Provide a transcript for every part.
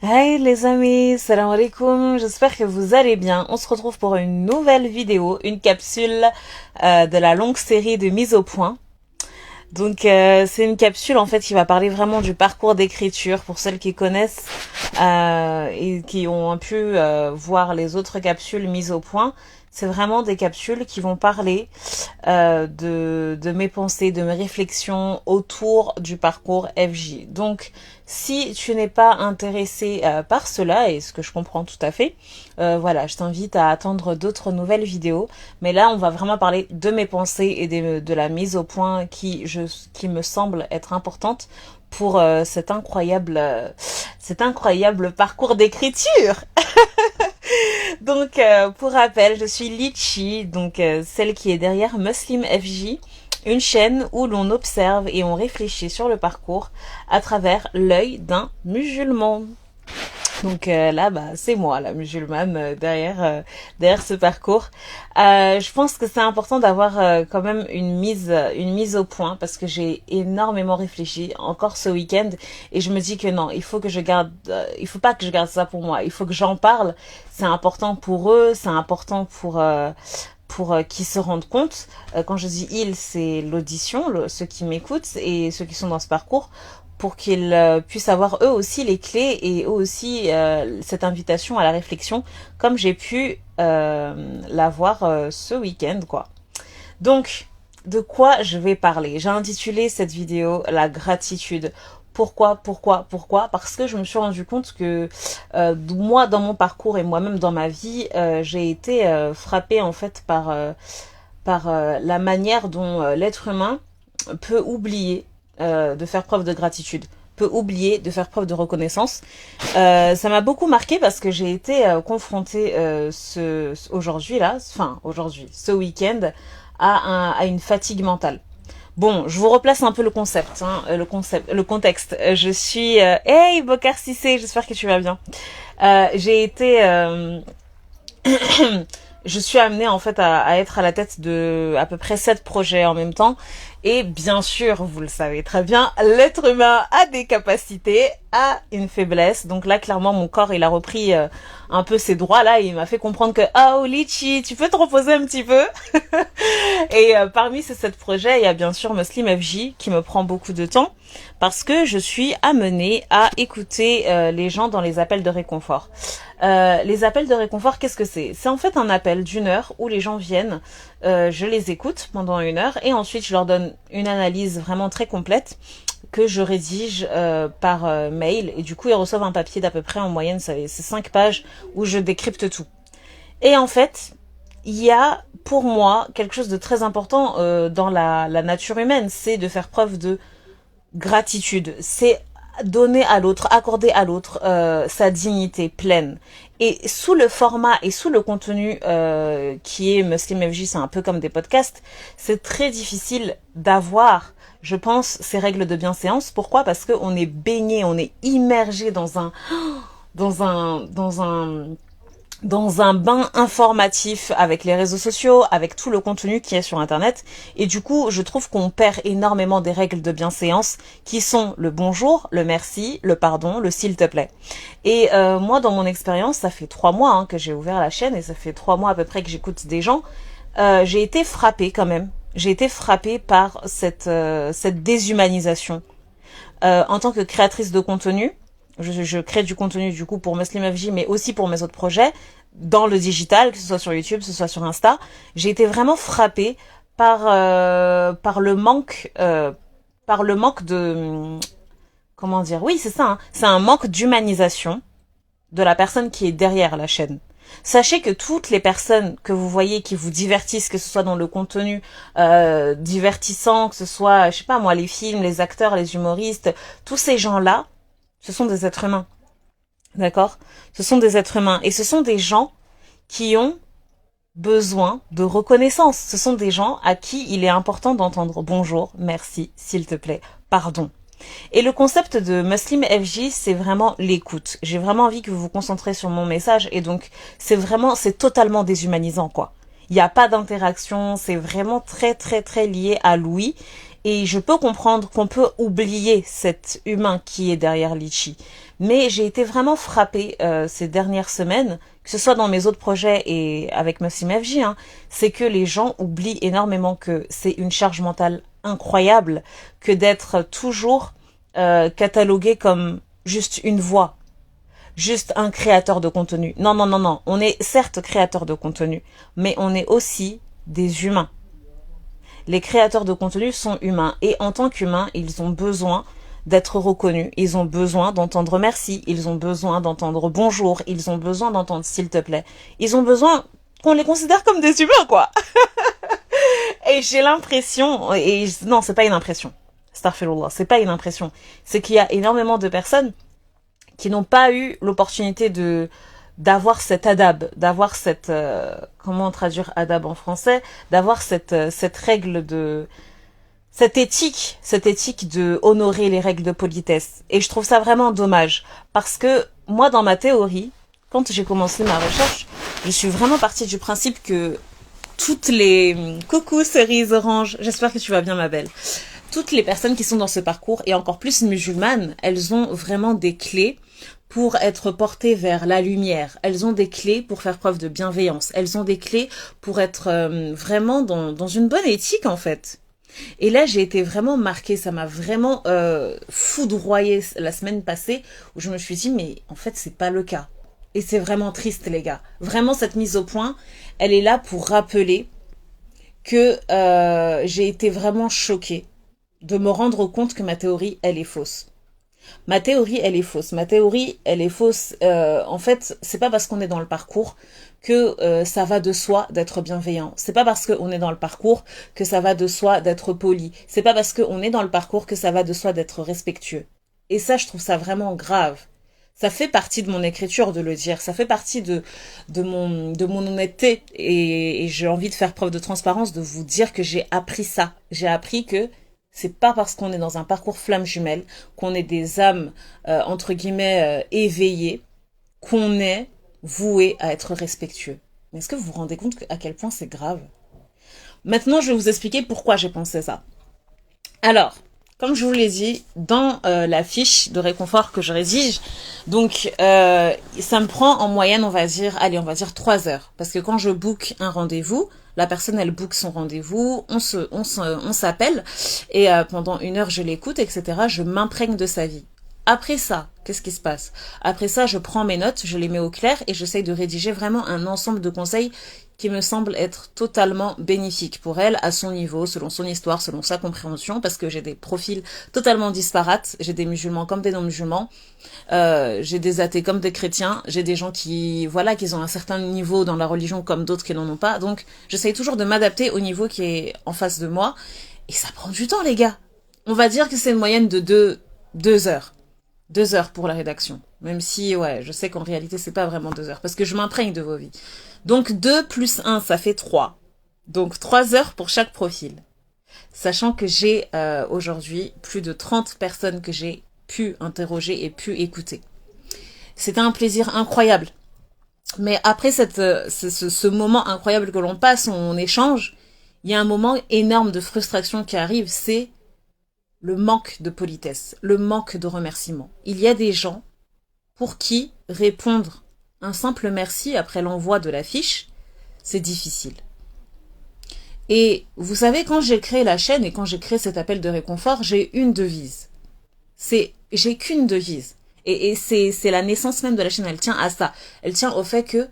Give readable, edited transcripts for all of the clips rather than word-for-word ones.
Hey les amis, salam alaikum, j'espère que vous allez bien. On se retrouve pour une nouvelle vidéo, une capsule de la longue série de mise au point. Donc c'est une capsule en fait qui va parler vraiment du parcours d'écriture pour celles qui connaissent et qui ont pu voir les autres capsules mises au point. C'est vraiment des capsules qui vont parler de mes pensées, de mes réflexions autour du parcours FJ. Donc, si tu n'es pas intéressé par cela, et ce que je comprends tout à fait, voilà, je t'invite à attendre d'autres nouvelles vidéos. Mais là, on va vraiment parler de mes pensées et de la mise au point qui me semble être importante pour cet incroyable parcours d'écriture. Donc, pour rappel, je suis Litchi, donc celle qui est derrière Muslim FJ, une chaîne où l'on observe et on réfléchit sur le parcours à travers l'œil d'un musulman. Donc là, bah, c'est moi, la musulmane, derrière ce parcours. Je pense que c'est important d'avoir quand même une mise au point parce que j'ai énormément réfléchi encore ce week-end et je me dis que non, il faut pas que je garde ça pour moi. Il faut que j'en parle. C'est important pour eux, c'est important pour qu'ils se rendent compte. Quand je dis ils, c'est l'audition, ceux qui m'écoutent et ceux qui sont dans ce parcours, pour qu'ils puissent avoir eux aussi les clés et eux aussi cette invitation à la réflexion, comme j'ai pu l'avoir ce week-end, quoi. Donc, de quoi je vais parler? J'ai intitulé cette vidéo La gratitude. Pourquoi? Parce que je me suis rendu compte que moi, dans mon parcours et moi-même dans ma vie, j'ai été frappée en fait par la manière dont l'être humain peut oublier de faire preuve de gratitude, peut oublier de faire preuve de reconnaissance. Ça m'a beaucoup marqué parce que j'ai été confrontée ce week-end à une fatigue mentale. Bon, je vous replace un peu le concept, le contexte. Je suis, hey Bokar Cissé, j'espère que tu vas bien. J'ai été je suis amenée en fait à être à la tête de à peu près 7 projets en même temps. Et bien sûr, vous le savez très bien, l'être humain a des capacités, a une faiblesse. Donc là, clairement, mon corps, il a repris un peu ses droits là. Et il m'a fait comprendre que, oh Litchi, tu peux te reposer un petit peu. Et parmi ces 7 projets, il y a bien sûr Muslim FJ qui me prend beaucoup de temps parce que je suis amenée à écouter les gens dans les appels de réconfort. Les appels de réconfort, qu'est-ce que c'est? C'est en fait un appel d'1 heure où les gens viennent, je les écoute pendant 1 heure et ensuite je leur donne une analyse vraiment très complète que je rédige par mail et du coup ils reçoivent un papier d'à peu près en moyenne, c'est 5 pages où je décrypte tout. Et en fait, il y a pour moi quelque chose de très important dans la nature humaine, c'est de faire preuve de gratitude. C'est donner à l'autre, accorder à l'autre sa dignité pleine. Et sous le format et sous le contenu qui est Muslim FJ, c'est un peu comme des podcasts, c'est très difficile d'avoir, je pense, ces règles de bienséance. Pourquoi? Parce qu'on est baigné, on est immergé dans un, dans un, dans un bain informatif avec les réseaux sociaux, avec tout le contenu qui est sur Internet. Et du coup, je trouve qu'on perd énormément des règles de bienséance qui sont le bonjour, le merci, le pardon, le s'il te plaît. Et moi, dans mon expérience, ça fait 3 mois que j'ai ouvert la chaîne et ça fait 3 mois à peu près que j'écoute des gens. J'ai été frappée quand même. J'ai été frappée par cette déshumanisation. En tant que créatrice de contenu, je crée du contenu du coup pour Muslim FJ mais aussi pour mes autres projets dans le digital, que ce soit sur YouTube, que ce soit sur Insta. J'ai été vraiment frappée par le manque de comment dire, oui c'est ça, hein. C'est un manque d'humanisation de la personne qui est derrière la chaîne. Sachez que toutes les personnes que vous voyez qui vous divertissent, que ce soit dans le contenu divertissant, que ce soit, je sais pas moi, les films, les acteurs, les humoristes, tous ces gens-là, ce sont des êtres humains. D'accord? Ce sont des êtres humains. Et ce sont des gens qui ont besoin de reconnaissance. Ce sont des gens à qui il est important d'entendre bonjour, merci, s'il te plaît, pardon. Et le concept de Muslim FJ, c'est vraiment l'écoute. J'ai vraiment envie que vous vous concentrez sur mon message et donc c'est totalement déshumanisant, quoi. Il n'y a pas d'interaction, c'est vraiment très très très lié à l'ouïe Et je peux comprendre qu'on peut oublier cet humain qui est derrière Litchi. Mais j'ai été vraiment frappée ces dernières semaines, que ce soit dans mes autres projets et avec Muslim FJ, hein, c'est que les gens oublient énormément que c'est une charge mentale incroyable que d'être toujours catalogué comme juste une voix, juste un créateur de contenu. Non, non, non, non. On est certes créateur de contenu, mais on est aussi des humains. Les créateurs de contenu sont humains et en tant qu'humains, ils ont besoin d'être reconnus, ils ont besoin d'entendre merci, ils ont besoin d'entendre bonjour, ils ont besoin d'entendre s'il te plaît. Ils ont besoin qu'on les considère comme des humains, quoi. Et j'ai l'impression, et non, c'est pas une impression. Astaghfirullah, c'est pas une impression. C'est qu'il y a énormément de personnes qui n'ont pas eu l'opportunité de d'avoir cet adab, d'avoir cette comment traduire adab en français, d'avoir cette règle de cette éthique de honorer les règles de politesse. Et je trouve ça vraiment dommage parce que moi dans ma théorie, quand j'ai commencé ma recherche, je suis vraiment partie du principe que toutes les coucou cerises orange, j'espère que tu vas bien ma belle. Toutes les personnes qui sont dans ce parcours et encore plus musulmanes, elles ont vraiment des clés pour être portées vers la lumière. Elles ont des clés pour faire preuve de bienveillance. Elles ont des clés pour être vraiment dans une bonne éthique en fait. Et là, j'ai été vraiment marquée, ça m'a vraiment foudroyée la semaine passée où je me suis dit mais en fait c'est pas le cas. Et c'est vraiment triste les gars. Vraiment cette mise au point, elle est là pour rappeler que j'ai été vraiment choquée de me rendre compte que ma théorie elle est fausse. Ma théorie, elle est fausse. Ma théorie, elle est fausse. En fait, c'est pas parce qu'on est dans le parcours que ça va de soi d'être bienveillant. C'est pas parce qu'on est dans le parcours que ça va de soi d'être poli. C'est pas parce qu'on est dans le parcours que ça va de soi d'être respectueux. Et ça, je trouve ça vraiment grave. Ça fait partie de mon écriture de le dire. Ça fait partie de mon honnêteté. Et j'ai envie de faire preuve de transparence, de vous dire que j'ai appris ça. J'ai appris que c'est pas parce qu'on est dans un parcours flamme jumelle, qu'on est des âmes, entre guillemets, éveillées, qu'on est voué à être respectueux. Mais est-ce que vous vous rendez compte à quel point c'est grave? Maintenant, je vais vous expliquer pourquoi j'ai pensé ça. Alors, comme je vous l'ai dit, dans la fiche de réconfort que je rédige, donc ça me prend en moyenne, on va dire 3 heures. Parce que quand je book un rendez-vous, la personne, elle book son rendez-vous, on s'appelle, et pendant 1 heure, je l'écoute, etc. Je m'imprègne de sa vie. Après ça, qu'est-ce qui se passe? Après ça, je prends mes notes, je les mets au clair, et j'essaye de rédiger vraiment un ensemble de conseils qui me semble être totalement bénéfique pour elle, à son niveau, selon son histoire, selon sa compréhension, parce que j'ai des profils totalement disparates, j'ai des musulmans comme des non-musulmans, j'ai des athées comme des chrétiens, j'ai des gens qui ont un certain niveau dans la religion comme d'autres qui n'en ont pas, donc j'essaye toujours de m'adapter au niveau qui est en face de moi, et ça prend du temps les gars. On va dire que c'est une moyenne de 2 heures. 2 heures pour la rédaction. Même si, ouais, je sais qu'en réalité, c'est pas vraiment 2 heures. Parce que je m'imprègne de vos vies. Donc, 2 plus 1, ça fait 3. Donc, 3 heures pour chaque profil. Sachant que j'ai aujourd'hui plus de 30 personnes que j'ai pu interroger et pu écouter. C'était un plaisir incroyable. Mais après ce moment incroyable que l'on passe, on échange, il y a un moment énorme de frustration qui arrive, c'est le manque de politesse, le manque de remerciement. Il y a des gens pour qui répondre un simple merci après l'envoi de la fiche, c'est difficile. Et vous savez, quand j'ai créé la chaîne et quand j'ai créé cet appel de réconfort, j'ai une devise. J'ai qu'une devise. Et c'est la naissance même de la chaîne, elle tient à ça. Elle tient au fait que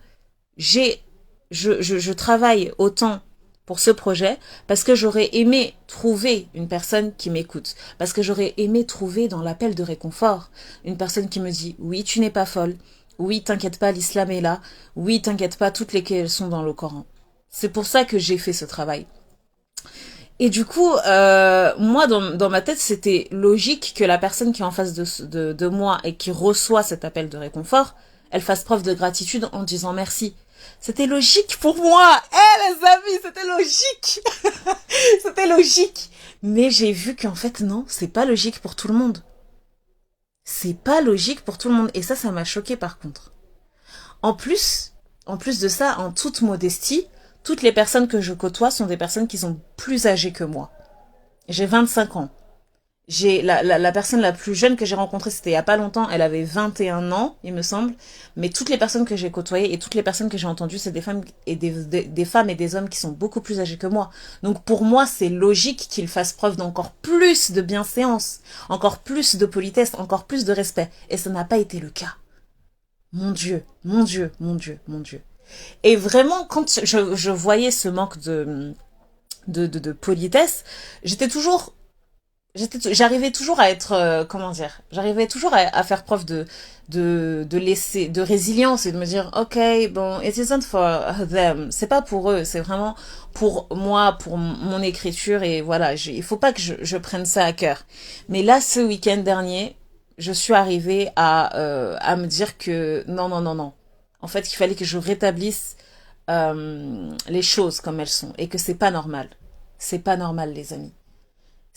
je travaille autant pour ce projet, parce que j'aurais aimé trouver une personne qui m'écoute, parce que j'aurais aimé trouver dans l'appel de réconfort une personne qui me dit oui, tu n'es pas folle, oui, t'inquiète pas, l'islam est là, oui, t'inquiète pas, toutes les qu'elles sont dans le Coran. C'est pour ça que j'ai fait ce travail. Et du coup, moi, dans ma tête, c'était logique que la personne qui est en face de moi et qui reçoit cet appel de réconfort, elle fasse preuve de gratitude en disant merci. C'était logique pour moi. Les amis, c'était logique. C'était logique. Mais j'ai vu qu'en fait, non, c'est pas logique pour tout le monde. C'est pas logique pour tout le monde. Et ça m'a choqué par contre. En plus de ça, en toute modestie, toutes les personnes que je côtoie sont des personnes qui sont plus âgées que moi. J'ai 25 ans. J'ai la personne la plus jeune que j'ai rencontrée, c'était il y a pas longtemps, elle avait 21 ans, il me semble. Mais toutes les personnes que j'ai côtoyées et toutes les personnes que j'ai entendues, c'est des femmes et des femmes et des hommes qui sont beaucoup plus âgés que moi. Donc pour moi, c'est logique qu'ils fassent preuve d'encore plus de bienséance, encore plus de politesse, encore plus de respect. Et ça n'a pas été le cas. Mon Dieu, mon Dieu, mon Dieu, mon Dieu. Et vraiment, quand je voyais ce manque de politesse, j'étais toujours j'arrivais toujours à être comment dire, j'arrivais toujours à faire preuve de laisser de résilience et de me dire ok bon it isn't for them, c'est pas pour eux, c'est vraiment pour moi, pour mon écriture et voilà, il faut pas que je prenne ça à cœur. Mais là ce week-end dernier je suis arrivée à me dire que non non non non, en fait qu'il fallait que je rétablisse les choses comme elles sont et que c'est pas normal les amis.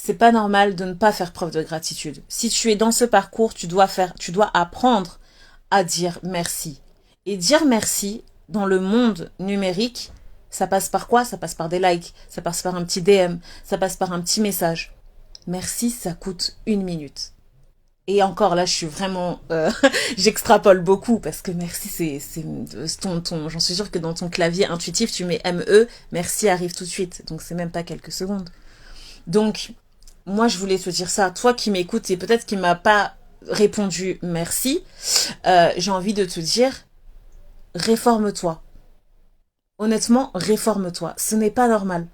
C'est pas normal de ne pas faire preuve de gratitude. Si tu es dans ce parcours, tu dois apprendre à dire merci. Et dire merci dans le monde numérique, ça passe par quoi? Ça passe par des likes, ça passe par un petit DM, ça passe par un petit message. Merci, ça coûte 1 minute. Et encore là, je suis vraiment, j'extrapole beaucoup parce que merci, j'en suis sûre que dans ton clavier intuitif, tu mets ME, merci arrive tout de suite. Donc c'est même pas quelques secondes. Donc moi, je voulais te dire ça. Toi qui m'écoutes et peut-être qui m'a pas répondu merci, j'ai envie de te dire, réforme-toi. Honnêtement, réforme-toi. Ce n'est pas normal.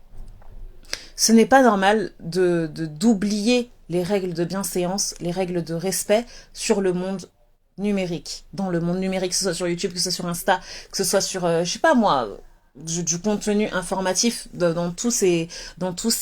Ce n'est pas normal d'oublier les règles de bienséance, les règles de respect sur le monde numérique. Dans le monde numérique, que ce soit sur YouTube, que ce soit sur Insta, que ce soit sur, je sais pas moi, du contenu informatif dans tous ces, dans toutes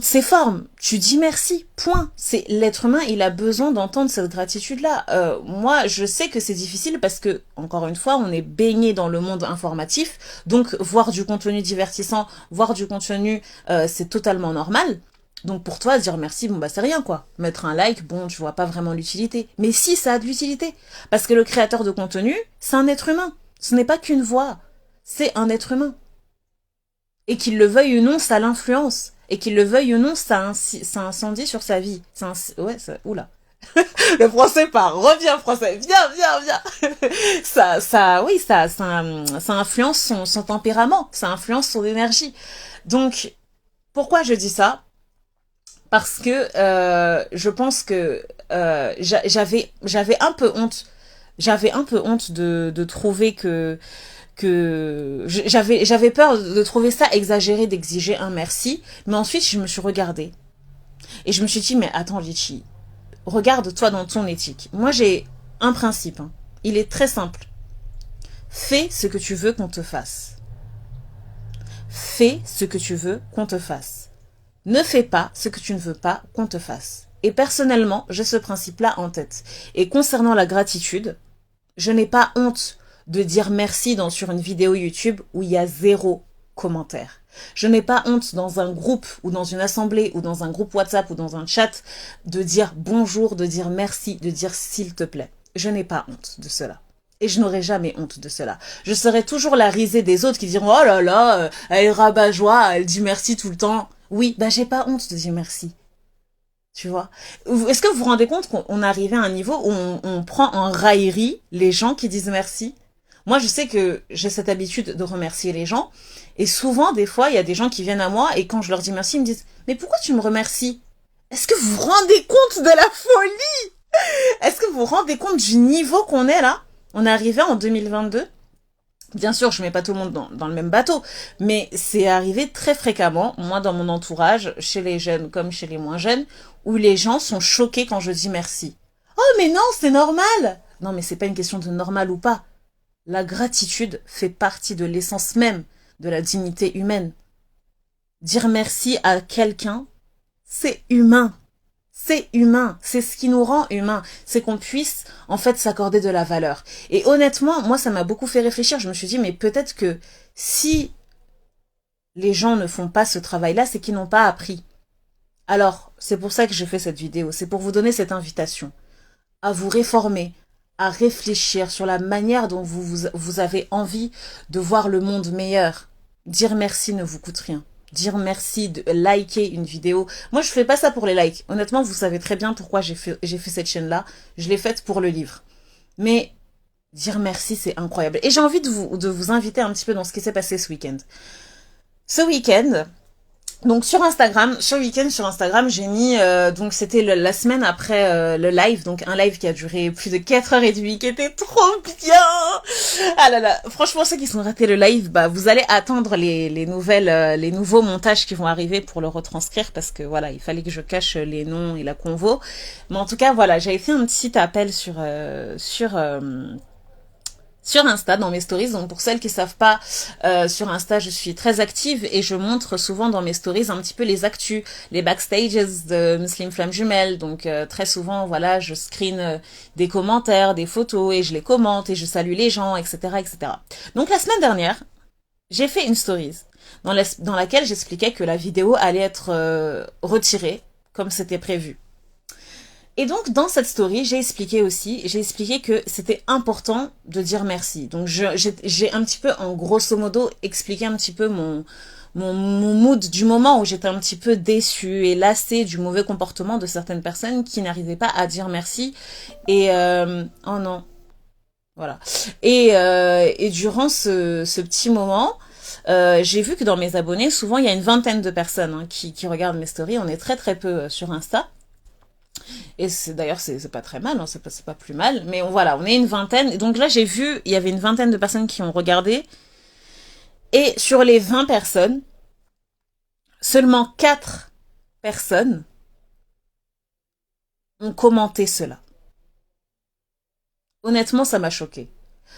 ses formes. Tu dis merci, point. C'est l'être humain, il a besoin d'entendre cette gratitude-là. Moi, je sais que c'est difficile parce que, encore une fois, on est baigné dans le monde informatif, donc voir du contenu divertissant, voir du contenu, c'est totalement normal. Donc pour toi, dire merci, bon bah c'est rien quoi. Mettre un like, bon, tu vois pas vraiment l'utilité. Mais si, ça a de l'utilité. Parce que le créateur de contenu, c'est un être humain. Ce n'est pas qu'une voix. C'est un être humain. Et qu'il le veuille ou non, ça l'influence. Et qu'il le veuille ou non, ça incendie sur sa vie. Ouais, oula. Le français part, reviens français, viens. Oui, ça influence son tempérament, ça influence son énergie. Donc, pourquoi je dis ça? Parce que je pense que j'avais un peu honte. J'avais un peu honte de trouver que j'avais peur de trouver ça exagéré d'exiger un merci, mais ensuite je me suis regardée et je me suis dit mais attends Litchi, regarde-toi dans ton éthique. Moi j'ai un principe, hein. Il est très simple. Fais ce que tu veux qu'on te fasse. Fais ce que tu veux qu'on te fasse. Ne fais pas ce que tu ne veux pas qu'on te fasse. Et personnellement, j'ai ce principe-là en tête. Et concernant la gratitude, je n'ai pas honte de dire merci sur une vidéo YouTube où il y a 0 commentaire. Je n'ai pas honte dans un groupe ou dans une assemblée ou dans un groupe WhatsApp ou dans un chat de dire bonjour, de dire merci, de dire s'il te plaît. Je n'ai pas honte de cela. Et je n'aurai jamais honte de cela. Je serai toujours la risée des autres qui diront oh là là, elle est rabat-joie, elle dit merci tout le temps. Oui, bah j'ai pas honte de dire merci. Tu vois? Est-ce que vous vous rendez compte qu'on arrivait à un niveau où on prend en raillerie les gens qui disent merci? Moi, je sais que j'ai cette habitude de remercier les gens. Et souvent, des fois, il y a des gens qui viennent à moi et quand je leur dis merci, ils me disent « Mais pourquoi tu me remercies ?» Est-ce que vous vous rendez compte de la folie? Est-ce que vous vous rendez compte du niveau qu'on est là? On est arrivé en 2022. Bien sûr, je mets pas tout le monde dans le même bateau, mais c'est arrivé très fréquemment, moi dans mon entourage, chez les jeunes comme chez les moins jeunes, où les gens sont choqués quand je dis merci. Oh mais non, c'est normal. Non mais c'est pas une question de normal ou pas. La gratitude fait partie de l'essence même de la dignité humaine. Dire merci à quelqu'un, c'est humain. C'est humain, c'est ce qui nous rend humains, c'est qu'on puisse en fait s'accorder de la valeur. Et honnêtement, moi ça m'a beaucoup fait réfléchir, je me suis dit mais peut-être que si les gens ne font pas ce travail-là, c'est qu'ils n'ont pas appris. Alors, c'est pour ça que je fais cette vidéo, c'est pour vous donner cette invitation à vous réformer, à réfléchir sur la manière dont vous avez envie de voir le monde meilleur. Dire merci ne vous coûte rien. dire merci, de liker une vidéo. Moi, je fais pas ça pour les likes. Honnêtement, vous savez très bien pourquoi j'ai fait cette chaîne-là. Je l'ai faite pour le livre. Mais dire merci, c'est incroyable. Et j'ai envie de vous inviter un petit peu dans ce qui s'est passé ce week-end. Ce week-end, donc sur Instagram, ce week-end sur Instagram, j'ai mis, donc c'était la semaine après le live, donc un live qui a duré plus de 4h30, qui était trop bien. Ah là là, franchement ceux qui sont ratés le live, bah vous allez attendre les nouvelles, les nouveaux montages qui vont arriver pour le retranscrire, parce que voilà, il fallait que je cache les noms et la convo. Mais en tout cas voilà, j'avais fait un petit appel sur Insta, dans mes stories. Donc pour celles qui savent pas, sur Insta, je suis très active et je montre souvent dans mes stories un petit peu les actus, les backstages de Muslim Flamme Jumelle. Donc très souvent, voilà, je screen des commentaires, des photos et je les commente et je salue les gens, etc., etc. Donc la semaine dernière, j'ai fait une stories dans laquelle j'expliquais que la vidéo allait être retirée comme c'était prévu. Et donc, dans cette story, j'ai expliqué que c'était important de dire merci. Donc, j'ai un petit peu, en grosso modo, expliqué un petit peu mon mood du moment où j'étais un petit peu déçue et lassée du mauvais comportement de certaines personnes qui n'arrivaient pas à dire merci. Et, oh non. Voilà. Et durant ce petit moment, j'ai vu que dans mes abonnés, souvent, il y a une vingtaine de personnes qui regardent mes stories. On est très très peu sur Insta. Et d'ailleurs c'est pas très mal, hein, c'est pas plus mal, mais voilà, on est une vingtaine. Et donc là j'ai vu, il y avait une vingtaine de personnes qui ont regardé, et sur les 20 personnes, seulement 4 personnes ont commenté cela. Honnêtement, ça m'a choqué.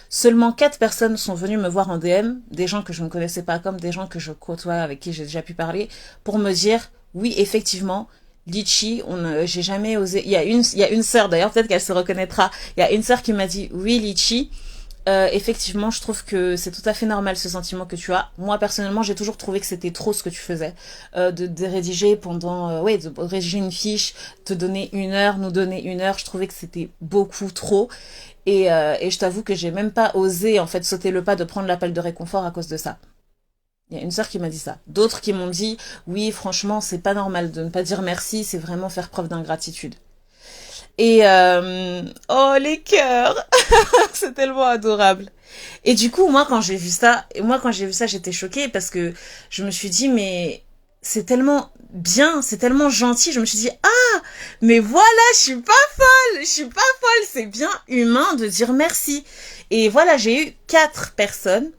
Seulement 4 personnes sont venues me voir en DM, des gens que je ne connaissais pas, comme des gens que je côtoie, avec qui j'ai déjà pu parler, pour me dire, oui, effectivement, Litchi, j'ai jamais osé. Il y a une sœur, d'ailleurs, peut-être qu'elle se reconnaîtra. Il y a une sœur qui m'a dit, oui, Litchi, effectivement, je trouve que c'est tout à fait normal ce sentiment que tu as. Moi, personnellement, j'ai toujours trouvé que c'était trop ce que tu faisais. De rédiger pendant, de rédiger une fiche, te donner 1 heure, nous donner 1 heure. Je trouvais que c'était beaucoup trop. Et je t'avoue que j'ai même pas osé, en fait, sauter le pas de prendre l'appel de réconfort à cause de ça. Il y a une sœur qui m'a dit ça. D'autres qui m'ont dit, oui, franchement, c'est pas normal de ne pas dire merci, c'est vraiment faire preuve d'ingratitude. Et oh, les cœurs. C'est tellement adorable. Et du coup, moi quand j'ai vu ça, j'étais choquée parce que je me suis dit, mais c'est tellement bien, c'est tellement gentil. Je me suis dit, ah, mais voilà, je suis pas folle, c'est bien humain de dire merci. Et voilà, j'ai eu 4 personnes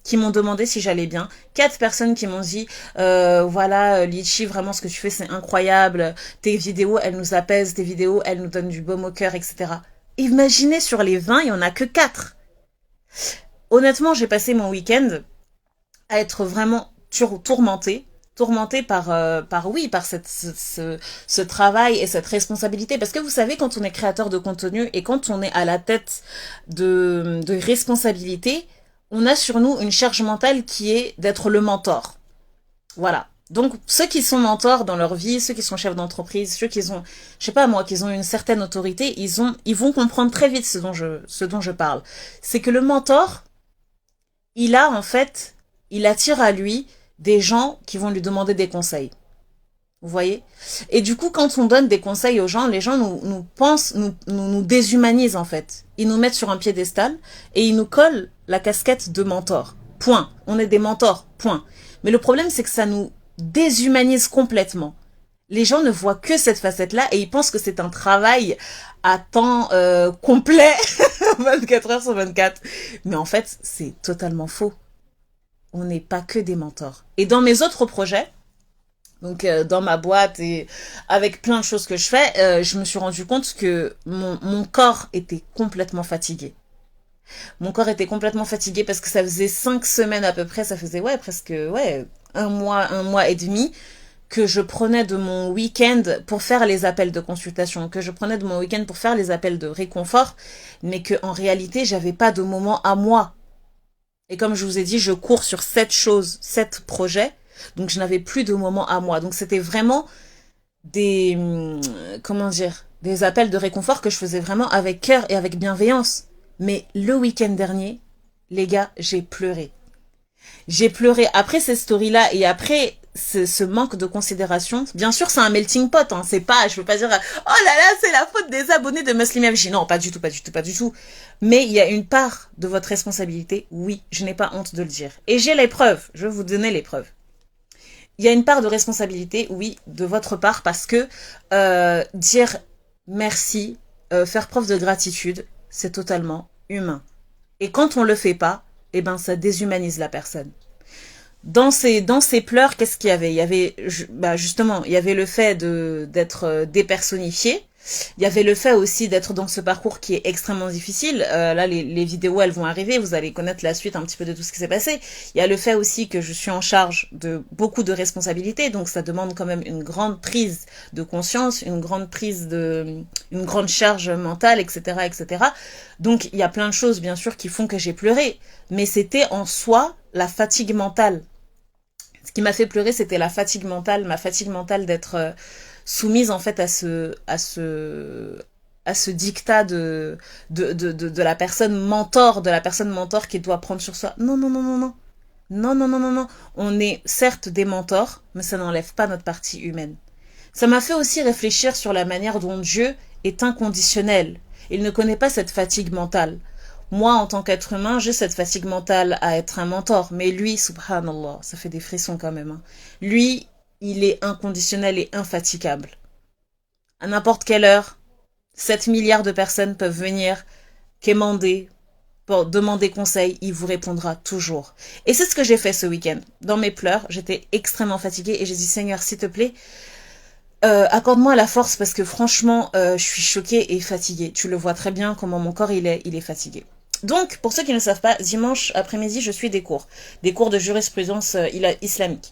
qui m'ont demandé si j'allais bien. 4 personnes qui m'ont dit, voilà, Litchi, vraiment ce que tu fais, c'est incroyable. Tes vidéos, elles nous apaisent. Tes vidéos, elles nous donnent du baume au cœur, etc. Imaginez, sur les 20, il y en a que 4. Honnêtement, j'ai passé mon week-end à être vraiment tourmentée par ce travail et cette responsabilité. Parce que vous savez, quand on est créateur de contenu et quand on est à la tête de responsabilité, on a sur nous une charge mentale qui est d'être le mentor. Voilà. Donc, ceux qui sont mentors dans leur vie, ceux qui sont chefs d'entreprise, ceux qui ont, je sais pas moi, qui ont une certaine autorité, ils vont comprendre très vite ce dont je parle. C'est que le mentor, il attire à lui des gens qui vont lui demander des conseils. Vous voyez? Et du coup, quand on donne des conseils aux gens, les gens nous déshumanisent en fait. Ils nous mettent sur un piédestal et ils nous collent la casquette de mentor. Point. On est des mentors. Point. Mais le problème, c'est que ça nous déshumanise complètement. Les gens ne voient que cette facette-là et ils pensent que c'est un travail à temps complet, 24 heures sur 24. Mais en fait, c'est totalement faux. On n'est pas que des mentors. Et dans mes autres projets, donc dans ma boîte et avec plein de choses que je fais, je me suis rendu compte que mon corps était complètement fatigué. Mon corps était complètement fatigué parce que ça faisait 5 semaines à peu près, ça faisait presque un mois et demi que je prenais de mon week-end pour faire les appels de consultation, que je prenais de mon week-end pour faire les appels de réconfort, mais que en réalité j'avais pas de moment à moi. Et comme je vous ai dit, je cours sur 7 projets. Donc je n'avais plus de moments à moi. Donc c'était vraiment des appels de réconfort que je faisais vraiment avec cœur et avec bienveillance. Mais le week-end dernier, les gars, j'ai pleuré. J'ai pleuré après ces stories-là et après ce manque de considération, bien sûr, c'est un melting pot, hein, c'est pas, je veux pas dire, oh là là, c'est la faute des abonnés de Muslim FJ. Non, pas du tout, pas du tout, pas du tout. Mais il y a une part de votre responsabilité, oui, je n'ai pas honte de le dire. Et j'ai les preuves, je vais vous donner les preuves. Il y a une part de responsabilité, oui, de votre part, parce que dire merci, faire preuve de gratitude, c'est totalement humain. Et quand on le fait pas, eh ben ça déshumanise la personne. Dans ces pleurs, qu'est-ce qu'il y avait? Il y avait justement, il y avait le fait d'être dépersonnifié. Il y avait le fait aussi d'être dans ce parcours qui est extrêmement difficile. Là, les vidéos, elles vont arriver. Vous allez connaître la suite un petit peu de tout ce qui s'est passé. Il y a le fait aussi que je suis en charge de beaucoup de responsabilités. Donc, ça demande quand même une grande prise de conscience, une grande charge mentale, etc., etc. Donc, il y a plein de choses, bien sûr, qui font que j'ai pleuré. Mais c'était en soi la fatigue mentale. Ce qui m'a fait pleurer, c'était ma fatigue mentale d'être soumise en fait à ce dictat de la personne mentor, qui doit prendre sur soi. Non, non, non, non, non. Non, non, non, non, non. On est certes des mentors, mais ça n'enlève pas notre partie humaine. Ça m'a fait aussi réfléchir sur la manière dont Dieu est inconditionnel. Il ne connaît pas cette fatigue mentale. Moi, en tant qu'être humain, j'ai cette fatigue mentale à être un mentor. Mais lui, subhanallah, ça fait des frissons quand même. Hein. Lui, il est inconditionnel et infatigable. À n'importe quelle heure, 7 milliards de personnes peuvent venir quémander, pour demander conseil, il vous répondra toujours. Et c'est ce que j'ai fait ce week-end. Dans mes pleurs, j'étais extrêmement fatiguée et j'ai dit, Seigneur, s'il te plaît, accorde-moi la force parce que franchement, je suis choquée et fatiguée. Tu le vois très bien comment mon corps il est fatigué. Donc, pour ceux qui ne savent pas, dimanche après-midi, je suis des cours de jurisprudence islamique.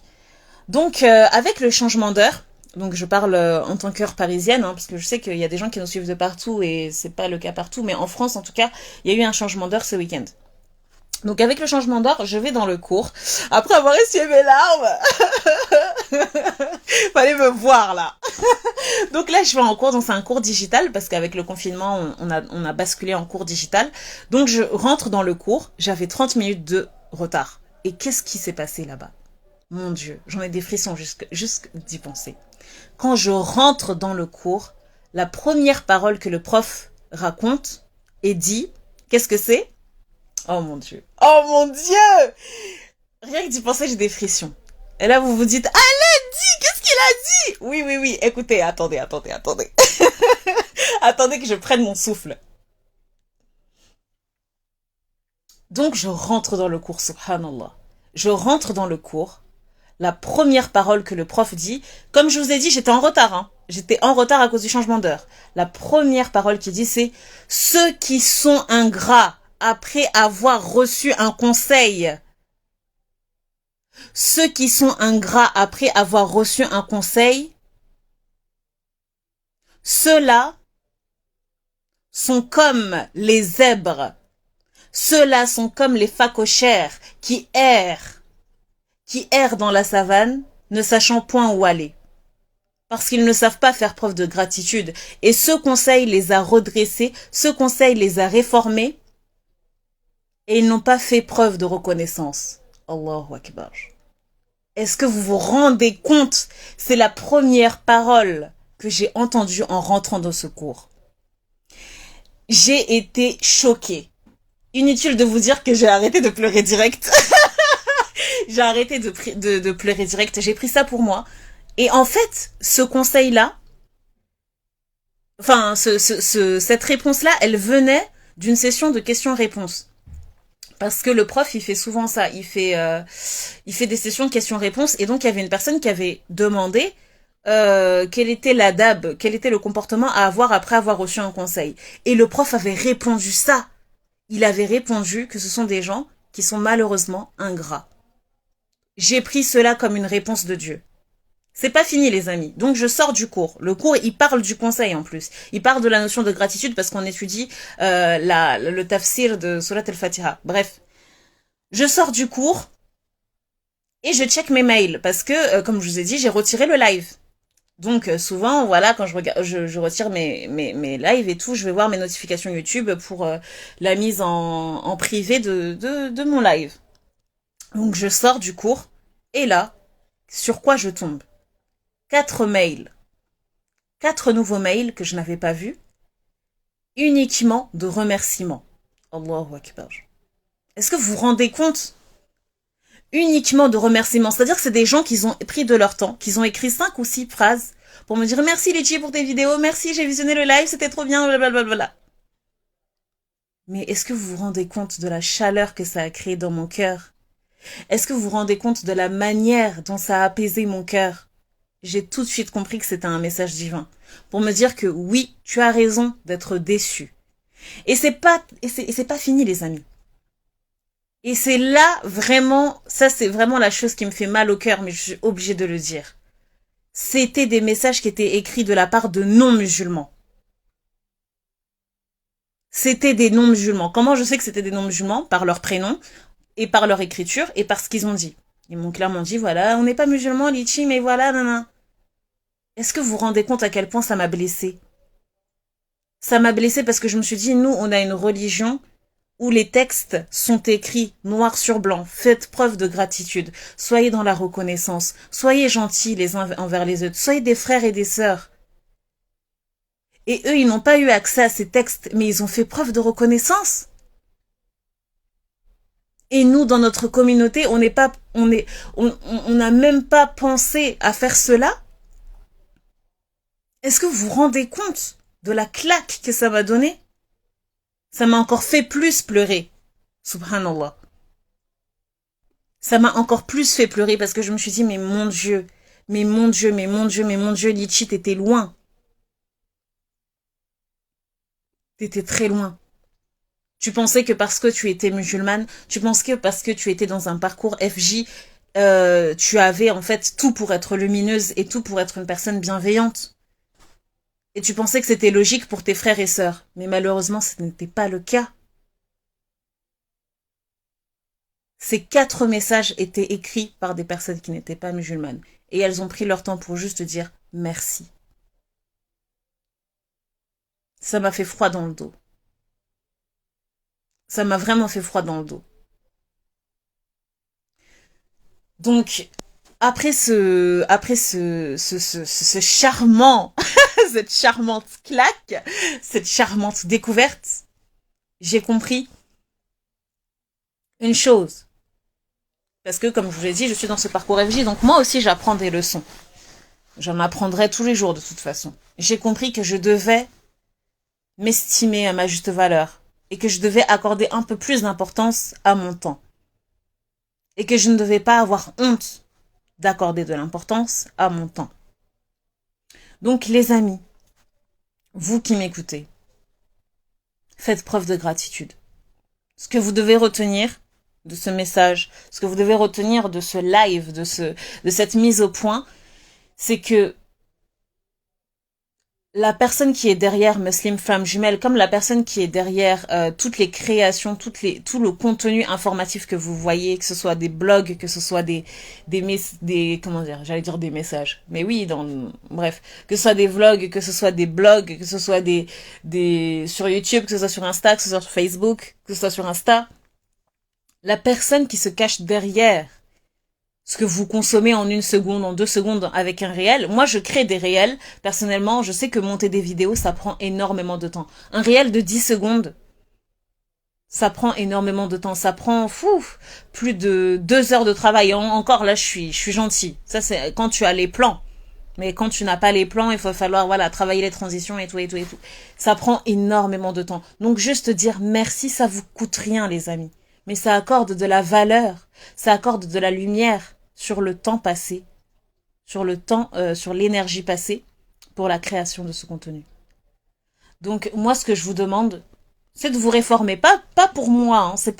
Donc, avec le changement d'heure, donc je parle en tant qu'heure parisienne, hein, parce que je sais qu'il y a des gens qui nous suivent de partout et c'est pas le cas partout, mais en France en tout cas, il y a eu un changement d'heure ce week-end. Donc avec le changement d'heure, je vais dans le cours. Après avoir essuyé mes larmes, fallait me voir là. Donc là, je vais en cours, donc c'est un cours digital parce qu'avec le confinement, on a basculé en cours digital. Donc je rentre dans le cours, j'avais 30 minutes de retard. Et qu'est-ce qui s'est passé là-bas? Mon Dieu, j'en ai des frissons juste d'y penser. Quand je rentre dans le cours, la première parole que le prof raconte et dit, qu'est-ce que c'est? Oh mon Dieu. Oh mon Dieu! Rien que d'y penser, j'ai des frissons. Et là, vous vous dites, allez, dis, qu'est-ce qu'il a dit? Oui, oui, oui, écoutez, attendez. Attendez que je prenne mon souffle. Donc, je rentre dans le cours, subhanallah. Je rentre dans le cours. La première parole que le prof dit, comme je vous ai dit, j'étais en retard, hein. J'étais en retard à cause du changement d'heure. La première parole qu'il dit, c'est « Ceux qui sont ingrats après avoir reçu un conseil. » Ceux qui sont ingrats après avoir reçu un conseil, ceux-là sont comme les zèbres. Ceux-là sont comme les phacochères qui errent dans la savane, ne sachant point où aller. Parce qu'ils ne savent pas faire preuve de gratitude. Et ce conseil les a redressés, ce conseil les a réformés, et ils n'ont pas fait preuve de reconnaissance. Allahu Akbar. Est-ce que vous vous rendez compte? C'est la première parole que j'ai entendue en rentrant dans ce cours. J'ai été choquée. Inutile de vous dire que j'ai arrêté de pleurer direct. J'ai arrêté de pleurer direct. J'ai pris ça pour moi. Et en fait, ce conseil-là, enfin, cette réponse-là, elle venait d'une session de questions-réponses. Parce que le prof, il fait souvent ça. Il fait des sessions de questions-réponses. Et donc, il y avait une personne qui avait demandé quel était l'adab, quel était le comportement à avoir après avoir reçu un conseil. Et le prof avait répondu ça. Il avait répondu que ce sont des gens qui sont malheureusement ingrats. J'ai pris cela comme une réponse de Dieu. C'est pas fini les amis. Donc je sors du cours. Le cours, il parle du conseil en plus. Il parle de la notion de gratitude parce qu'on étudie le tafsir de Surat al-Fatiha. Bref. Je sors du cours et je check mes mails parce que, comme je vous ai dit, j'ai retiré le live. Donc souvent, voilà, quand je retire mes lives et tout, je vais voir mes notifications YouTube pour la mise en privé de mon live. Donc je sors du cours et là, sur quoi je tombe? 4 mails. 4 nouveaux mails que je n'avais pas vus, uniquement de remerciements. Allahu Akbar. Est-ce que vous vous rendez compte? Uniquement de remerciements. C'est-à-dire que c'est des gens qui ont pris de leur temps, qui ont écrit 5 ou 6 phrases pour me dire merci Litchi pour tes vidéos, merci, j'ai visionné le live, c'était trop bien, blablabla. Mais est-ce que vous vous rendez compte de la chaleur que ça a créé dans mon cœur? Est-ce que vous vous rendez compte de la manière dont ça a apaisé mon cœur? J'ai tout de suite compris que c'était un message divin. Pour me dire que oui, tu as raison d'être déçu. Et c'est pas fini, les amis. Et c'est là vraiment, ça c'est vraiment la chose qui me fait mal au cœur, mais je suis obligée de le dire. C'était des messages qui étaient écrits de la part de non-musulmans. C'était des non-musulmans. Comment je sais que c'était des non-musulmans? Par leur prénom et par leur écriture et par ce qu'ils ont dit. Ils m'ont clairement dit, voilà, on n'est pas musulmans, Litchi, mais voilà, nanana. Est-ce que vous vous rendez compte à quel point ça m'a blessée? Ça m'a blessée parce que je me suis dit, nous, on a une religion où les textes sont écrits noir sur blanc. Faites preuve de gratitude. Soyez dans la reconnaissance. Soyez gentils les uns envers les autres. Soyez des frères et des sœurs. Et eux, ils n'ont pas eu accès à ces textes, mais ils ont fait preuve de reconnaissance. Et nous, dans notre communauté, on n'a même pas pensé à faire cela. Est-ce que vous vous rendez compte de la claque que ça m'a donné? Ça m'a encore fait plus pleurer. Subhanallah. Ça m'a encore plus fait pleurer parce que je me suis dit, mais mon Dieu, mais mon Dieu, mais mon Dieu, mais mon Dieu, Litchi, t'étais loin. T'étais très loin. Tu pensais que parce que tu étais musulmane, tu pensais que parce que tu étais dans un parcours FJ, tu avais en fait tout pour être lumineuse et tout pour être une personne bienveillante. Et tu pensais que c'était logique pour tes frères et sœurs. Mais malheureusement, ce n'était pas le cas. Ces 4 messages étaient écrits par des personnes qui n'étaient pas musulmanes. Et elles ont pris leur temps pour juste dire merci. Ça m'a fait froid dans le dos. Ça m'a vraiment fait froid dans le dos. Donc, après ce charmant, cette charmante claque, cette charmante découverte, j'ai compris une chose. Parce que, comme je vous l'ai dit, je suis dans ce parcours FJ, donc moi aussi j'apprends des leçons. J'en apprendrai tous les jours de toute façon. J'ai compris que je devais m'estimer à ma juste valeur et que je devais accorder un peu plus d'importance à mon temps. Et que je ne devais pas avoir honte d'accorder de l'importance à mon temps. Donc les amis, vous qui m'écoutez, faites preuve de gratitude. Ce que vous devez retenir de ce message, ce que vous devez retenir de ce live, de cette mise au point, c'est que la personne qui est derrière Muslim Femme Jumelle, comme la personne qui est derrière toutes les créations, tout le contenu informatif que vous voyez, que ce soit des blogs, que ce soit des comment dire, j'allais dire des messages, mais oui, bref, que ce soit des vlogs, que ce soit des blogs, que ce soit des sur YouTube, que ce soit sur Insta, que ce soit sur Facebook, que ce soit sur Insta, la personne qui se cache derrière ce que vous consommez en 1 seconde, en 2 secondes avec un réel. Moi, je crée des réels. Personnellement, je sais que monter des vidéos, ça prend énormément de temps. Un réel de 10 secondes, ça prend énormément de temps. Ça prend, plus de 2 heures de travail. Encore là, je suis gentille. Ça, c'est quand tu as les plans. Mais quand tu n'as pas les plans, il faut falloir, voilà, travailler les transitions et tout, et tout, et tout. Ça prend énormément de temps. Donc, juste dire merci, ça vous coûte rien, les amis. Mais ça accorde de la valeur. Ça accorde de la lumière sur le temps passé, sur l'énergie passée pour la création de ce contenu. Donc moi, ce que je vous demande, c'est de vous réformer, pas pour moi, hein. C'est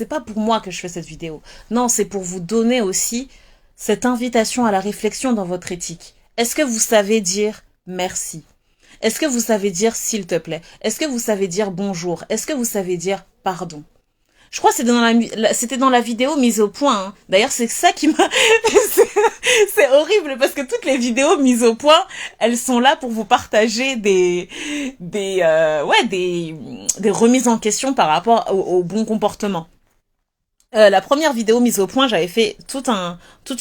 pas pour moi que je fais cette vidéo. Non, c'est pour vous donner aussi cette invitation à la réflexion dans votre éthique. Est-ce que vous savez dire merci? Est-ce que vous savez dire s'il te plaît? Est-ce que vous savez dire bonjour? Est-ce que vous savez dire pardon? Je crois que c'était dans la vidéo mise au point. Hein. D'ailleurs, c'est ça qui m'a... c'est horrible parce que toutes les vidéos mises au point, elles sont là pour vous partager des remises en question par rapport au bon comportement. La première vidéo mise au point, j'avais fait toute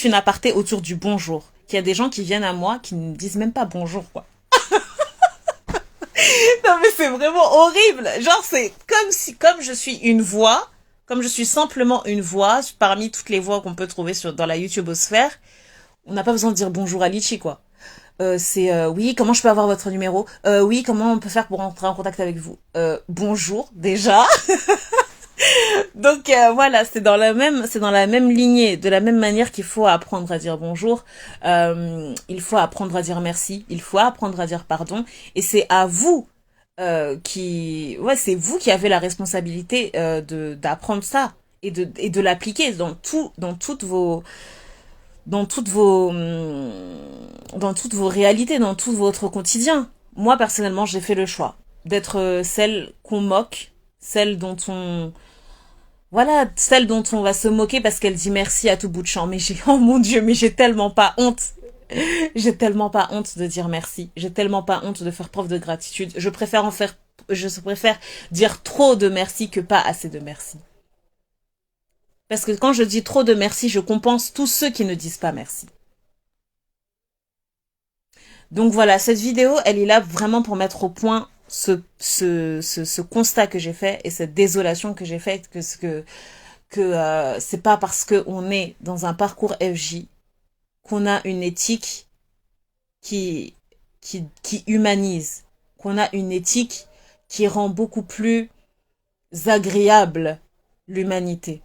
une aparté autour du bonjour. Qu'il y a des gens qui viennent à moi qui ne disent même pas bonjour, quoi. Non mais c'est vraiment horrible. Genre c'est comme je suis une voix, comme je suis simplement une voix parmi toutes les voix qu'on peut trouver dans la YouTubeosphère, on n'a pas besoin de dire bonjour à Litchi, quoi. Oui, comment je peux avoir votre numéro? Oui, comment on peut faire pour entrer en contact avec vous? Bonjour déjà. Donc voilà, c'est dans la même lignée, de la même manière qu'il faut apprendre à dire bonjour, il faut apprendre à dire merci, il faut apprendre à dire pardon, et c'est à vous c'est vous qui avez la responsabilité d'apprendre ça et de l'appliquer dans toutes vos réalités, dans tout votre quotidien. Moi personnellement, j'ai fait le choix d'être celle qu'on moque, celle dont on voilà, celle dont on va se moquer parce qu'elle dit merci à tout bout de champ. Mais oh mon Dieu, mais j'ai tellement pas honte. J'ai tellement pas honte de dire merci. J'ai tellement pas honte de faire preuve de gratitude. Je préfère dire trop de merci que pas assez de merci. Parce que quand je dis trop de merci, je compense tous ceux qui ne disent pas merci. Donc voilà, cette vidéo, elle est là vraiment pour mettre au point ce constat que j'ai fait et cette désolation que j'ai faite que c'est pas parce qu'on est dans un parcours FJ qu'on a une éthique qui humanise, qu'on a une éthique qui rend beaucoup plus agréable l'humanité.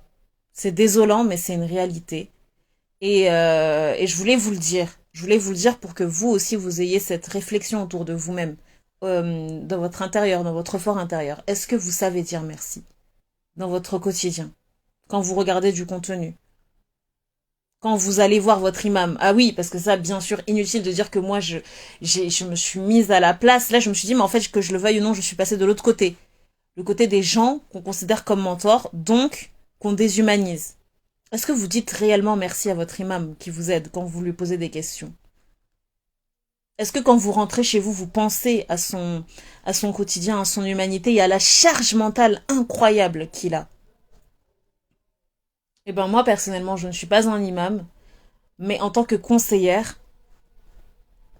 C'est désolant, mais c'est une réalité. Et je voulais vous le dire. Je voulais vous le dire pour que vous aussi, vous ayez cette réflexion autour de vous-même, dans votre intérieur, dans votre fort intérieur. Est-ce que vous savez dire merci dans votre quotidien, quand vous regardez du contenu, quand vous allez voir votre imam? Ah oui, parce que ça, bien sûr, inutile de dire que moi, je me suis mise à la place. Là, je me suis dit, mais en fait, que je le veuille ou non, je suis passée de l'autre côté. Le côté des gens qu'on considère comme mentors, donc qu'on déshumanise. Est-ce que vous dites réellement merci à votre imam qui vous aide quand vous lui posez des questions? Est-ce que quand vous rentrez chez vous, vous pensez à son quotidien, à son humanité et à la charge mentale incroyable qu'il a? Eh ben moi, personnellement, je ne suis pas un imam, mais en tant que conseillère,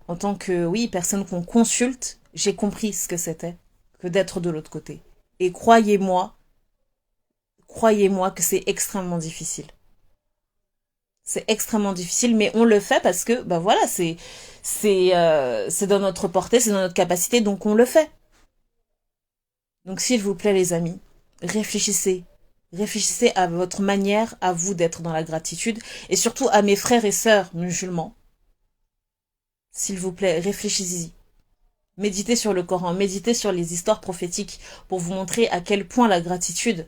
en tant que, oui, personne qu'on consulte, j'ai compris ce que c'était que d'être de l'autre côté. Et croyez-moi que c'est extrêmement difficile. C'est extrêmement difficile, mais on le fait parce que, ben voilà, c'est dans notre portée, c'est dans notre capacité, donc on le fait. Donc s'il vous plaît, les amis, réfléchissez. Réfléchissez à votre manière, à vous, d'être dans la gratitude, et surtout à mes frères et sœurs musulmans. S'il vous plaît, réfléchissez-y. Méditez sur le Coran, méditez sur les histoires prophétiques pour vous montrer à quel point la gratitude,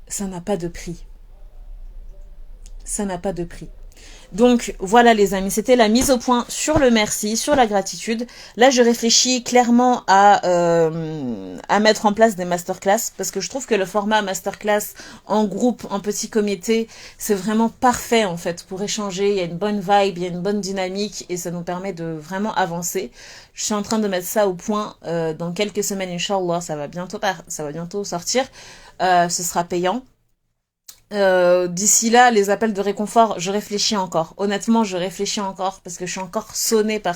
ça n'a pas de prix. Ça n'a pas de prix. Donc voilà les amis, c'était la mise au point sur le merci, sur la gratitude. Là je réfléchis clairement à mettre en place des masterclass parce que je trouve que le format masterclass en groupe, en petit comité, c'est vraiment parfait en fait pour échanger. Il y a une bonne vibe, il y a une bonne dynamique et ça nous permet de vraiment avancer. Je suis en train de mettre ça au point dans quelques semaines, Inch'Allah, ça va bientôt sortir. Ce sera payant. D'ici là, les appels de réconfort, je réfléchis encore. Honnêtement, je réfléchis encore parce que je suis encore sonnée par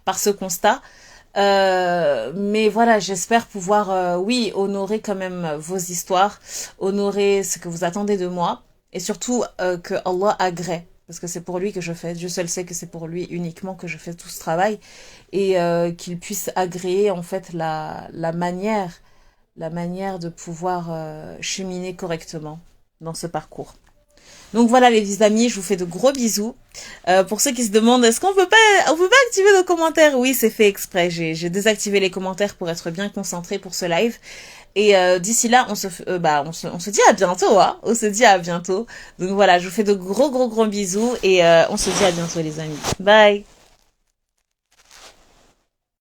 par ce constat. Mais voilà, j'espère pouvoir, oui, honorer quand même vos histoires, honorer ce que vous attendez de moi, et surtout que Allah agrée, parce que c'est pour lui que je fais. Dieu seul sait que c'est pour lui uniquement que je fais tout ce travail, et qu'il puisse agréer en fait la manière de pouvoir cheminer correctement dans ce parcours. Donc voilà les amis, je vous fais de gros bisous. Pour ceux qui se demandent, est-ce qu'on peut pas activer nos commentaires? Oui, c'est fait exprès. J'ai désactivé les commentaires pour être bien concentré pour ce live. Et d'ici là, on se dit à bientôt, hein. On se dit à bientôt. Donc voilà, je vous fais de gros bisous et on se dit à bientôt les amis. Bye.